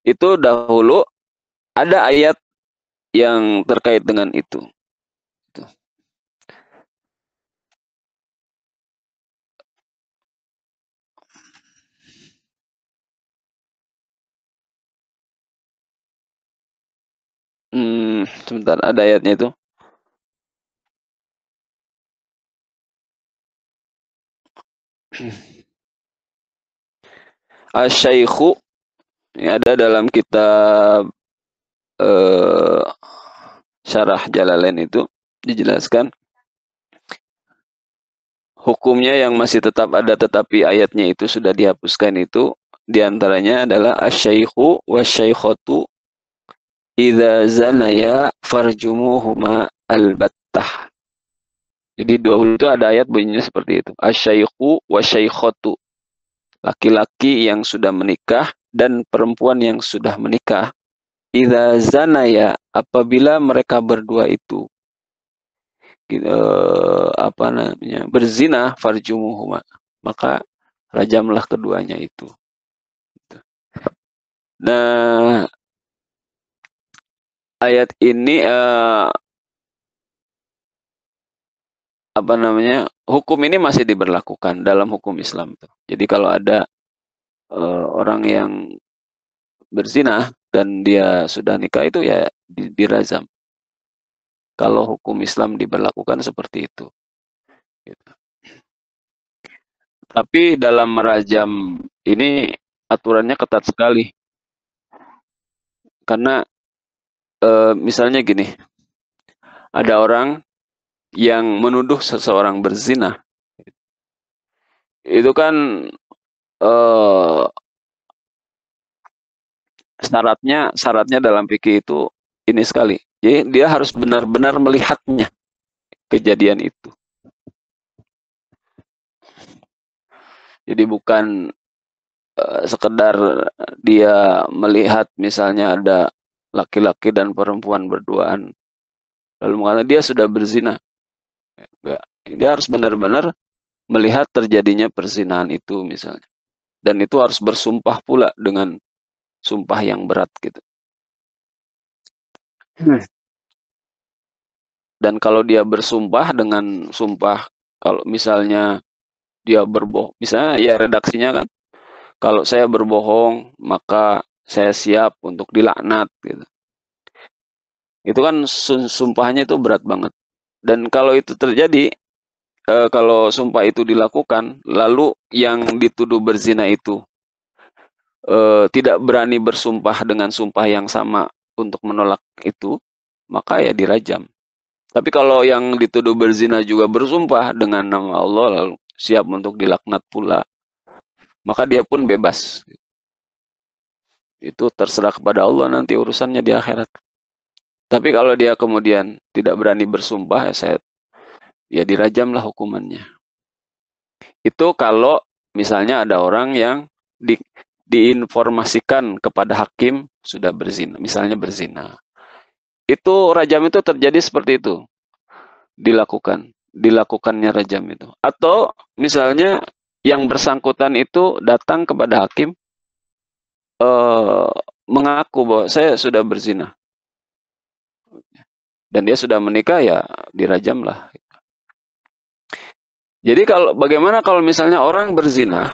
Itu dahulu ada ayat yang terkait dengan itu. Sebentar, ada ayatnya itu. Asy-Syaikhu, ini ada dalam kitab Syarah Jalalain itu dijelaskan hukumnya yang masih tetap ada tetapi ayatnya itu sudah dihapuskan itu diantaranya adalah asy-syaikhu wasyaikhatu idza zanaya farjumuhuma albattah. Jadi dahulu itu ada ayat bunyinya seperti itu. Asy-syaikhu wasyaikhatu, laki-laki yang sudah menikah dan perempuan yang sudah menikah. Idza zanaya, apabila mereka berdua itu apa namanya, berzina, farjumuhuma, maka rajamlah keduanya itu. Nah, ayat ini apa namanya, hukum ini masih diberlakukan dalam hukum Islam tuh. Jadi kalau ada orang yang berzina dan dia sudah nikah itu ya dirajam. Kalau hukum Islam diberlakukan seperti itu. Gitu. Tapi dalam merajam ini aturannya ketat sekali. Karena misalnya gini, ada orang yang menuduh seseorang berzina. Itu kan syaratnya dalam fikih itu ini sekali. Jadi dia harus benar-benar melihatnya kejadian itu. Jadi bukan sekedar dia melihat misalnya ada laki-laki dan perempuan berduaan lalu mengatakan dia sudah berzina. Enggak. Dia harus benar-benar melihat terjadinya perzinahan itu misalnya. Dan itu harus bersumpah pula dengan sumpah yang berat gitu. Dan kalau dia bersumpah dengan sumpah, kalau misalnya dia berbohong, misalnya ya redaksinya kan, kalau saya berbohong maka saya siap untuk dilaknat gitu. Itu kan sumpahnya itu berat banget. Dan kalau itu terjadi, kalau sumpah itu dilakukan, lalu yang dituduh berzina itu tidak berani bersumpah dengan sumpah yang sama untuk menolak itu, maka ya dirajam. Tapi kalau yang dituduh berzina juga bersumpah dengan nama Allah lalu siap untuk dilaknat pula, maka dia pun bebas. Itu terserah kepada Allah nanti urusannya di akhirat. Tapi kalau dia kemudian tidak berani bersumpah, ya dirajamlah hukumannya. Itu kalau misalnya ada orang yang diinformasikan kepada hakim sudah berzina, misalnya berzina. Itu rajam itu terjadi seperti itu. Dilakukannya rajam itu. Atau misalnya yang bersangkutan itu datang kepada hakim mengaku bahwa saya sudah berzina. Dan dia sudah menikah ya dirajamlah. Jadi bagaimana kalau misalnya orang berzina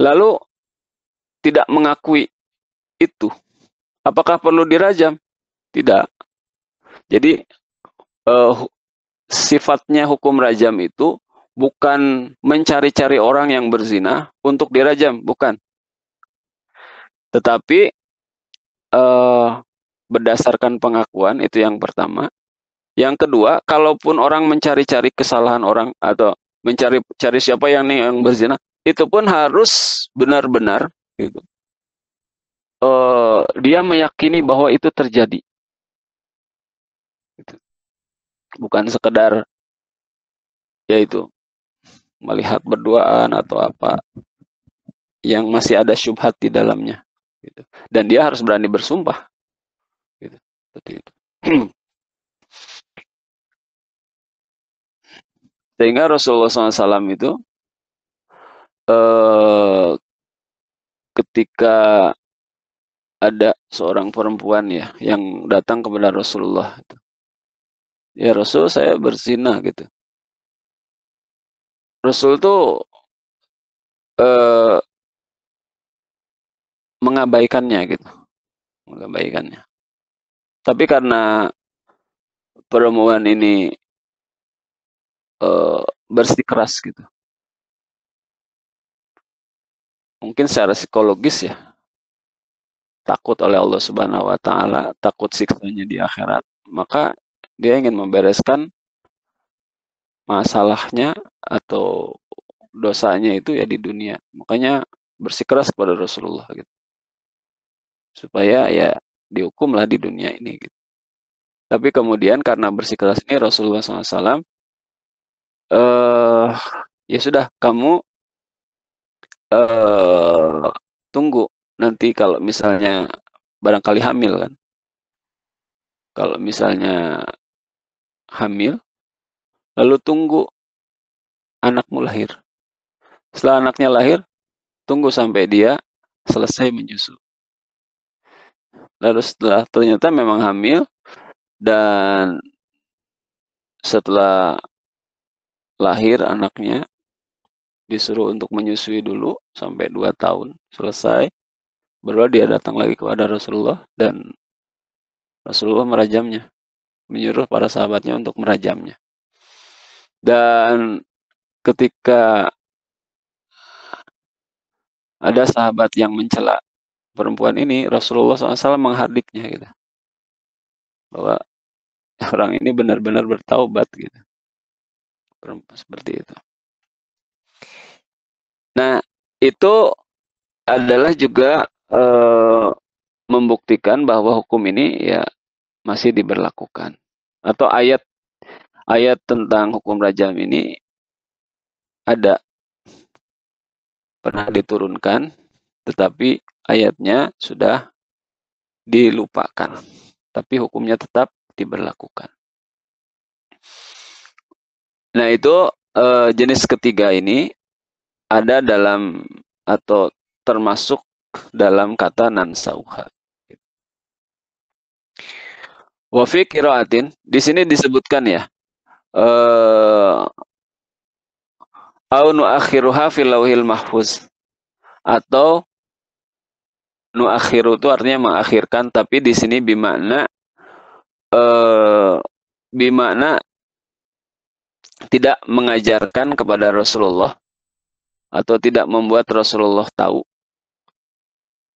lalu tidak mengakui itu? Apakah perlu dirajam? Tidak. Jadi sifatnya hukum rajam itu bukan mencari-cari orang yang berzina untuk dirajam, bukan. Tetapi berdasarkan pengakuan itu yang pertama. Yang kedua, kalaupun orang mencari-cari kesalahan orang atau mencari siapa yang berzina, itu pun harus benar-benar gitu. Dia meyakini bahwa itu terjadi. Gitu. Bukan sekedar yaitu melihat berduaan atau apa yang masih ada syubhat di dalamnya. Gitu. Dan dia harus berani bersumpah. Gitu. Seperti itu. Sehingga Rasulullah SAW itu ketika ada seorang perempuan ya yang datang kepada Rasulullah. Ya Rasul, saya berzina gitu. Rasul tuh eh, mengabaikannya gitu, mengabaikannya. Tapi karena perempuan ini bersikeras gitu, mungkin secara psikologis ya, takut oleh Allah Subhanahu wa taala, takut siksanya di akhirat, maka dia ingin membereskan masalahnya atau dosanya itu ya di dunia. Makanya bersikeras kepada Rasulullah gitu. Supaya ya dihukumlah di dunia ini gitu. Tapi kemudian karena bersikeras ini Rasulullah SAW ya sudah, kamu tunggu nanti kalau misalnya barangkali hamil kan. Kalau misalnya hamil, lalu tunggu anakmu lahir. Setelah anaknya lahir, tunggu sampai dia selesai menyusu. Lalu setelah ternyata memang hamil, dan setelah lahir anaknya, disuruh untuk menyusui dulu sampai 2 tahun selesai, baru dia datang lagi kepada Rasulullah dan Rasulullah merajamnya, menyuruh para sahabatnya untuk merajamnya. Dan ketika ada sahabat yang mencela perempuan ini, Rasulullah SAW menghardiknya gitu, bahwa orang ini benar-benar bertaubat gitu, seperti itu. Nah, itu adalah juga membuktikan bahwa hukum ini ya masih diberlakukan. Atau ayat tentang hukum rajam ini ada, pernah diturunkan, tetapi ayatnya sudah dilupakan. Tapi hukumnya tetap diberlakukan. Nah, itu jenis ketiga ini ada dalam atau termasuk dalam kata nansauha. Wa fi qiraatin, di sini disebutkan ya, au nuakhiruha fil lauhil mahfuz, atau nuakhiru itu artinya mengakhirkan, tapi di sini bimakna tidak mengajarkan kepada Rasulullah atau tidak membuat Rasulullah tahu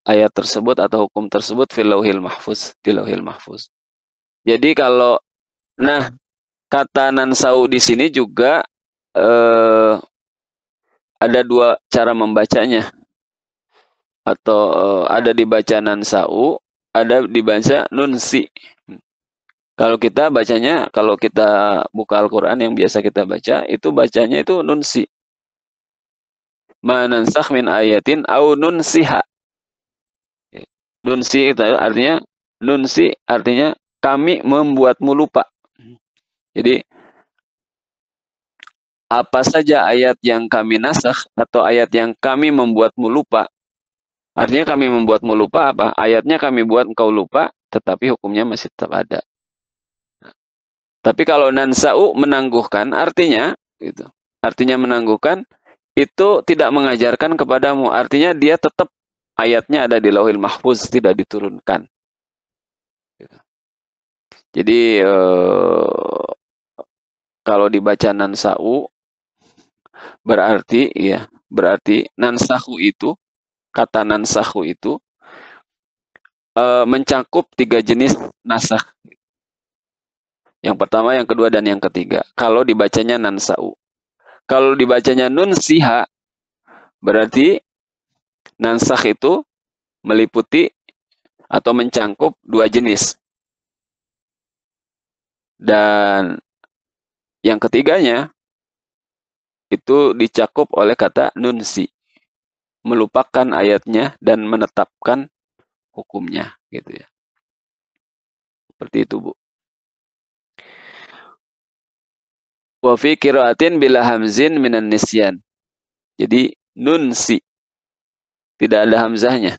ayat tersebut atau hukum tersebut fil lauhil mahfuz, di lauhil mahfuz. Jadi kalau kata nansau di sini juga ada 2 cara membacanya, atau ada dibaca nansau, ada dibaca nunsi. Kalau kita bacanya, kalau kita buka Al-Quran yang biasa kita baca, itu bacanya itu nunsi. Ma nansakh min ayatin au nunsiha. Nunsi itu artinya, nunsi artinya kami membuatmu lupa. Jadi apa saja ayat yang kami nasakh atau ayat yang kami membuatmu lupa. Artinya kami membuatmu lupa apa? Ayatnya kami buat engkau lupa, tetapi hukumnya masih tetap ada. Tapi kalau nansa'u menangguhkan, artinya gitu. Artinya menangguhkan itu tidak mengajarkan kepadamu. Artinya dia tetap ayatnya ada di Lauhil Mahfuz, tidak diturunkan. Gitu. Jadi kalau dibaca nansa'u berarti ya, berarti nansahu itu, kata nansahu itu mencakup 3 jenis nasakh. Yang pertama, yang kedua, dan yang ketiga. Kalau dibacanya nansa'u. Kalau dibacanya nunsiha, berarti nansakh itu meliputi atau mencangkup 2 jenis. Dan yang ketiganya itu dicakup oleh kata nunsi. Melupakan ayatnya dan menetapkan hukumnya. Gitu ya. Seperti itu, Bu. Wa fi qiraatin bila hamzin minan nisyan. Jadi nunsi, tidak ada hamzahnya.